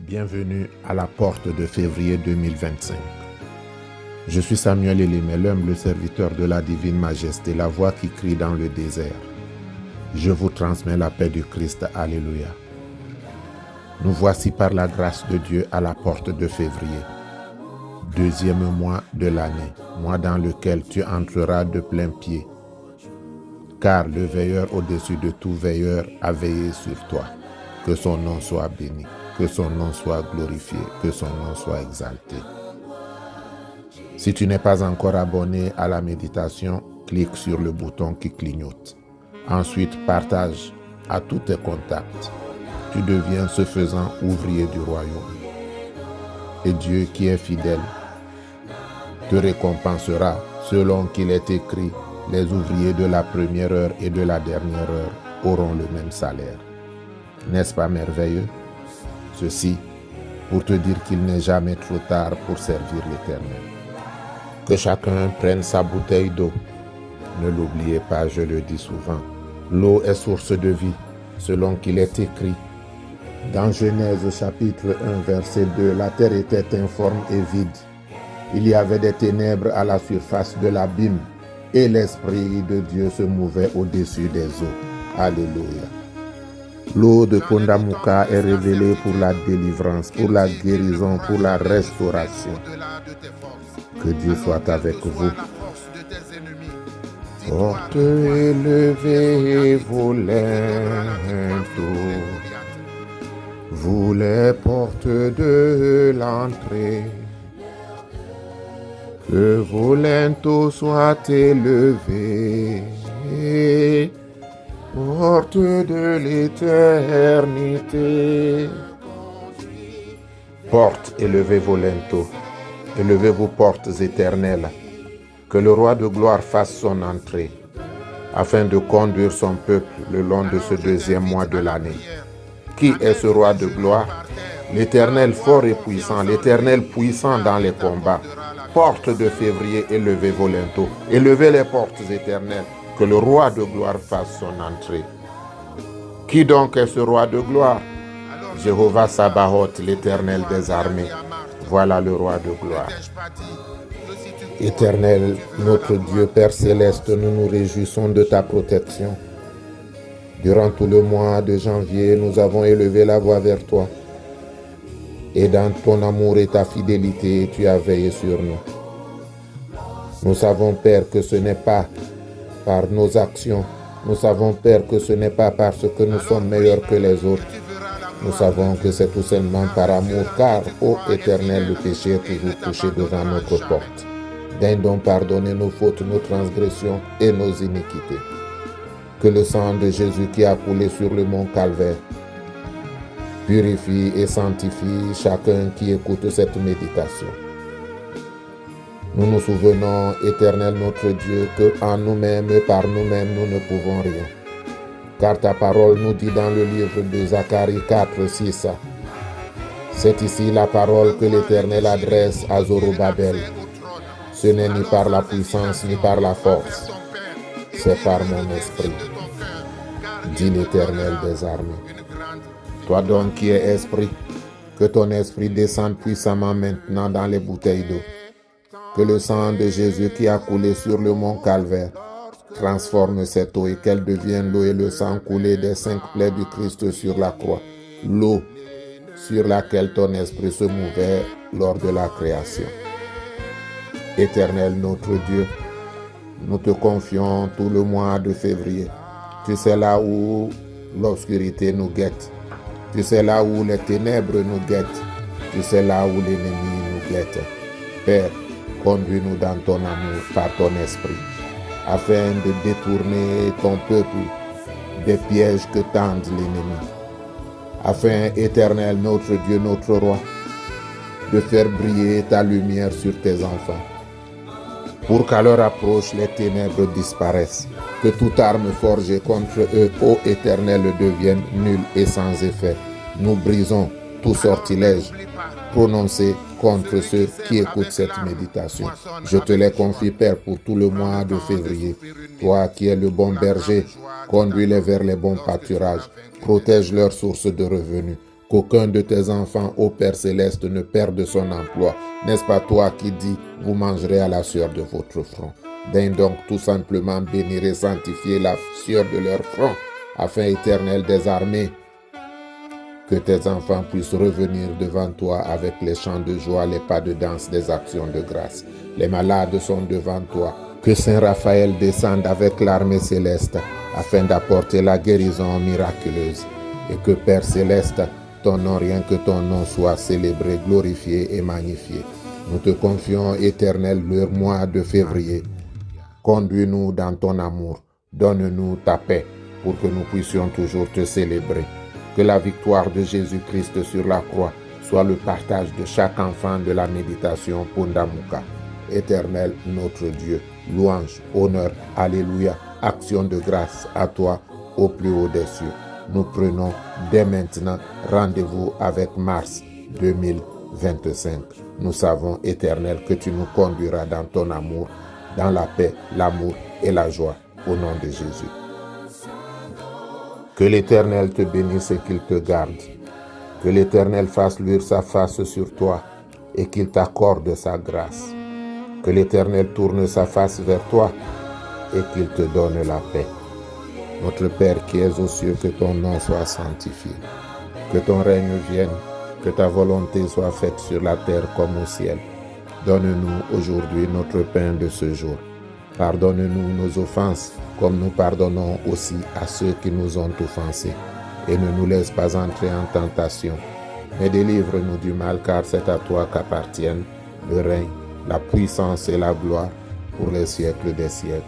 Bienvenue à la porte de février 2025. Je suis Samuel Elimé, l'humble serviteur de la divine majesté, la voix qui crie dans le désert. Je vous transmets la paix du Christ. Alléluia. Nous voici par la grâce de Dieu à la porte de février, deuxième mois de l'année, mois dans lequel tu entreras de plein pied. Car le veilleur au-dessus de tout veilleur a veillé sur toi. Que son nom soit béni, que son nom soit glorifié, que son nom soit exalté. Si tu n'es pas encore abonné à la méditation, clique sur le bouton qui clignote. Ensuite, partage à tous tes contacts. Tu deviens ce faisant ouvrier du royaume. Et Dieu qui est fidèle te récompensera selon qu'il est écrit, les ouvriers de la première heure et de la dernière heure auront le même salaire. N'est-ce pas merveilleux? Ceci pour te dire qu'il n'est jamais trop tard pour servir l'Éternel. Que chacun prenne sa bouteille d'eau. Ne l'oubliez pas, je le dis souvent. L'eau est source de vie, selon qu'il est écrit. Dans Genèse chapitre 1, verset 2, la terre était informe et vide. Il y avait des ténèbres à la surface de l'abîme, et l'Esprit de Dieu se mouvait au-dessus des eaux. Alléluia. L'eau de Pondamuka est révélée pour la délivrance, pour la guérison, pour la restauration. Que Dieu soit avec vous. Porte élevée, vos linteaux, vous les portes de l'entrée. Que vos linteaux soient élevés, porte de l'éternité. Porte, élevez vos linteaux, élevez vos portes éternelles. Que le roi de gloire fasse son entrée, afin de conduire son peuple le long de ce deuxième mois de l'année. Qui est ce roi de gloire? L'Éternel fort et puissant, l'Éternel puissant dans les combats. Porte de février, élevez vos linteaux, élevez les portes éternelles. Que le roi de gloire fasse son entrée. Qui donc est ce roi de gloire? Jéhovah Sabaoth, l'Éternel des armées. Voilà le roi de gloire. Éternel, notre Dieu, Père céleste, nous nous réjouissons de ta protection. Durant tout le mois de janvier, nous avons élevé la voix vers toi. Et dans ton amour et ta fidélité, tu as veillé sur nous. Nous savons, Père, que ce n'est pas par nos actions. Nous savons, Père, que ce n'est pas parce que nous sommes meilleurs que les autres. Nous savons que c'est tout simplement par amour, car, ô Éternel, le péché est toujours couché devant notre porte. Daigne donc pardonner nos fautes, nos transgressions et nos iniquités. Que le sang de Jésus qui a coulé sur le mont Calvaire purifie et sanctifie chacun qui écoute cette méditation. Nous nous souvenons, Éternel notre Dieu, que en nous-mêmes et par nous-mêmes, nous ne pouvons rien. Car ta parole nous dit dans le livre de Zacharie 4, 6, c'est ici la parole que l'Éternel adresse à Zorobabel. Ce n'est ni par la puissance ni par la force, c'est par mon esprit, dit l'Éternel des armées. Toi donc qui es esprit, que ton esprit descende puissamment maintenant dans les bouteilles d'eau. Que le sang de Jésus qui a coulé sur le mont Calvaire transforme cette eau et qu'elle devienne l'eau et le sang coulé des 5 plaies du Christ sur la croix. L'eau sur laquelle ton esprit se mouvait lors de la création. Éternel notre Dieu, nous te confions tout le mois de février. Tu sais là où l'obscurité nous guette. Tu sais là où les ténèbres nous guettent. Tu sais là où l'ennemi nous guette. Père, conduis-nous dans ton amour par ton esprit, afin de détourner ton peuple des pièges que tendent l'ennemi. Afin, Éternel, notre Dieu, notre Roi, de faire briller ta lumière sur tes enfants. Pour qu'à leur approche, les ténèbres disparaissent. Que toute arme forgée contre eux, ô Éternel, devienne nulle et sans effet. Nous brisons tout sortilège prononcé contre ceux qui écoutent cette méditation. Je te les confie, Père, pour tout le mois de février. Toi qui es le bon berger, conduis-les vers les bons pâturages. Protège leurs sources de revenus. Qu'aucun de tes enfants, ô Père céleste, ne perde son emploi. N'est-ce pas toi qui dis, vous mangerez à la sueur de votre front? Daigne donc tout simplement bénir et sanctifier la sueur de leur front, afin, Éternel des armées, que tes enfants puissent revenir devant toi avec les chants de joie, les pas de danse, des actions de grâce. Les malades sont devant toi. Que Saint Raphaël descende avec l'armée céleste afin d'apporter la guérison miraculeuse. Et que Père céleste, ton nom, rien que ton nom soit célébré, glorifié et magnifié. Nous te confions, Éternel, le mois de février. Conduis-nous dans ton amour. Donne-nous ta paix pour que nous puissions toujours te célébrer. Que la victoire de Jésus-Christ sur la croix soit le partage de chaque enfant de la méditation Pundamuka. Éternel notre Dieu, louange, honneur, alléluia, action de grâce à toi au plus haut des cieux. Nous prenons dès maintenant rendez-vous avec mars 2025. Nous savons, Éternel, que tu nous conduiras dans ton amour, dans la paix, l'amour et la joie, au nom de Jésus. Que l'Éternel te bénisse et qu'il te garde. Que l'Éternel fasse luire sa face sur toi et qu'il t'accorde sa grâce. Que l'Éternel tourne sa face vers toi et qu'il te donne la paix. Notre Père qui es aux cieux, que ton nom soit sanctifié. Que ton règne vienne, que ta volonté soit faite sur la terre comme au ciel. Donne-nous aujourd'hui notre pain de ce jour. Pardonne-nous nos offenses, comme nous pardonnons aussi à ceux qui nous ont offensés. Et ne nous laisse pas entrer en tentation, mais délivre-nous du mal, car c'est à toi qu'appartiennent le règne, la puissance et la gloire pour les siècles des siècles.